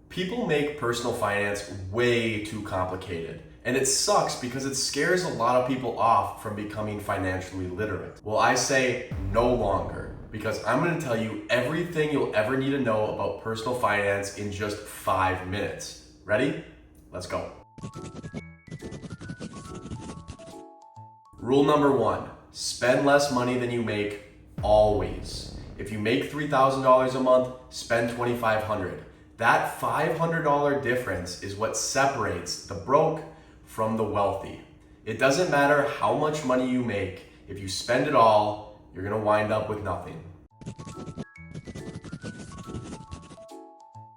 People make personal finance way too complicated, and it sucks because it scares a lot of people off from becoming financially literate. Well, I say no longer, because I'm going to tell you everything you'll ever need to know about personal finance in just 5 minutes. Ready? Let's go. Rule number 1, spend less money than you make always. If you make $3,000 a month, spend $2,500. That $500 difference is what separates the broke from the wealthy. It doesn't matter how much money you make, if you spend it all, you're gonna wind up with nothing.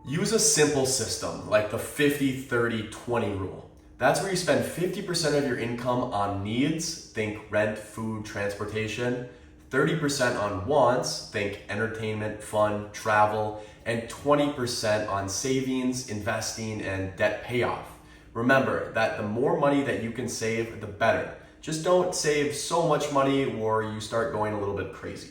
Use a simple system like the 50-30-20 rule. That's where you spend 50% of your income on needs, think rent, food, transportation, 30% on wants, think entertainment, fun, travel, and 20% on savings, investing, and debt payoff. Remember that the more money that you can save, the better. Just don't save so much money or you start going a little bit crazy.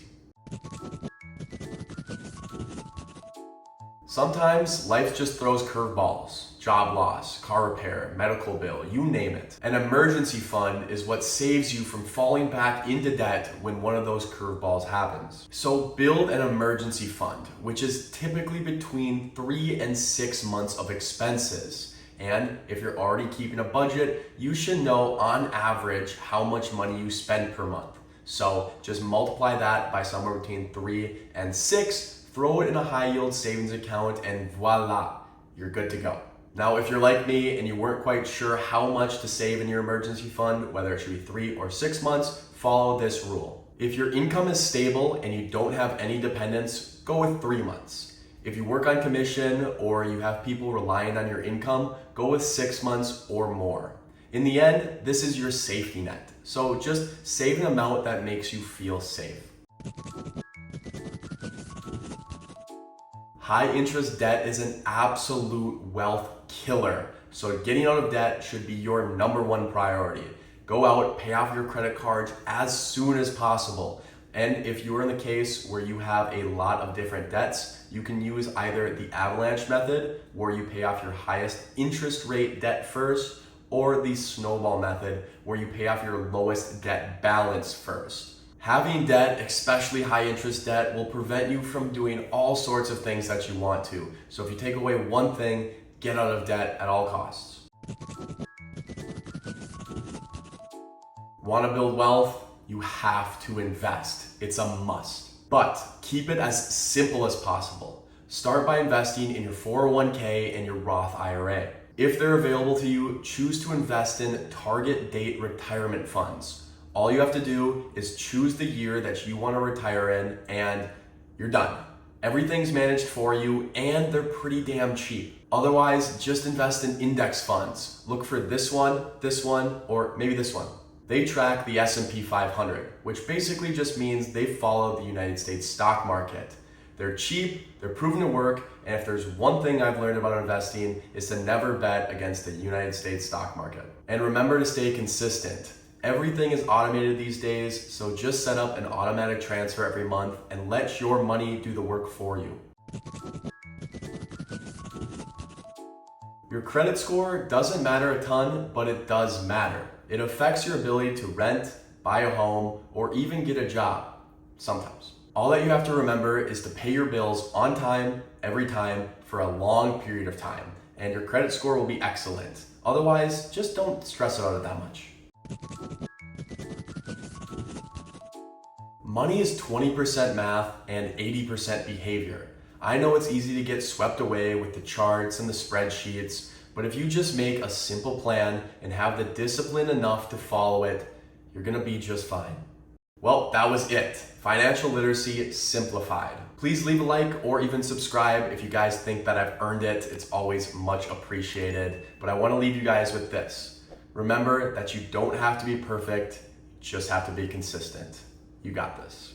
Sometimes life just throws curveballs. Job loss, car repair, medical bill, you name it. An emergency fund is what saves you from falling back into debt when one of those curveballs happens. So build an emergency fund, which is typically between 3 and 6 months of expenses. And if you're already keeping a budget, you should know on average how much money you spend per month. So just multiply that by somewhere between 3 and 6, throw it in a high yield savings account, and voila, you're good to go. Now, if you're like me and you weren't quite sure how much to save in your emergency fund, whether it should be 3 or 6 months, follow this rule. If your income is stable and you don't have any dependents, go with 3 months. If you work on commission or you have people relying on your income, go with 6 months or more. In the end, this is your safety net. So just save an amount that makes you feel safe. High interest debt is an absolute wealth killer. So getting out of debt should be your number 1 priority. Go out, pay off your credit cards as soon as possible. And if you're in the case where you have a lot of different debts, you can use either the avalanche method, where you pay off your highest interest rate debt first, or the snowball method, where you pay off your lowest debt balance first. Having debt, especially high interest debt, will prevent you from doing all sorts of things that you want to. So if you take away one thing, get out of debt at all costs. Want to build wealth? You have to invest. It's a must. But keep it as simple as possible. Start by investing in your 401k and your Roth IRA. If they're available to you, choose to invest in target date retirement funds. All you have to do is choose the year that you want to retire in and you're done. Everything's managed for you and they're pretty damn cheap. Otherwise, just invest in index funds. Look for this one, or maybe this one. They track the S&P 500, which basically just means they follow the United States stock market. They're cheap, they're proven to work, and if there's one thing I've learned about investing, is to never bet against the United States stock market. And remember to stay consistent. Everything is automated these days, so just set up an automatic transfer every month and let your money do the work for you. Your credit score doesn't matter a ton, but it does matter. It affects your ability to rent, buy a home, or even get a job, sometimes. All that you have to remember is to pay your bills on time, every time, for a long period of time, and your credit score will be excellent. Otherwise, just don't stress about it that much. Money is 20% math and 80% behavior. I know it's easy to get swept away with the charts and the spreadsheets, but if you just make a simple plan and have the discipline enough to follow it, you're gonna be just fine. Well, that was it. Financial literacy simplified. Please leave a like or even subscribe if you guys think that I've earned it. It's always much appreciated. But I want to leave you guys with this. Remember that you don't have to be perfect, you just have to be consistent. You got this.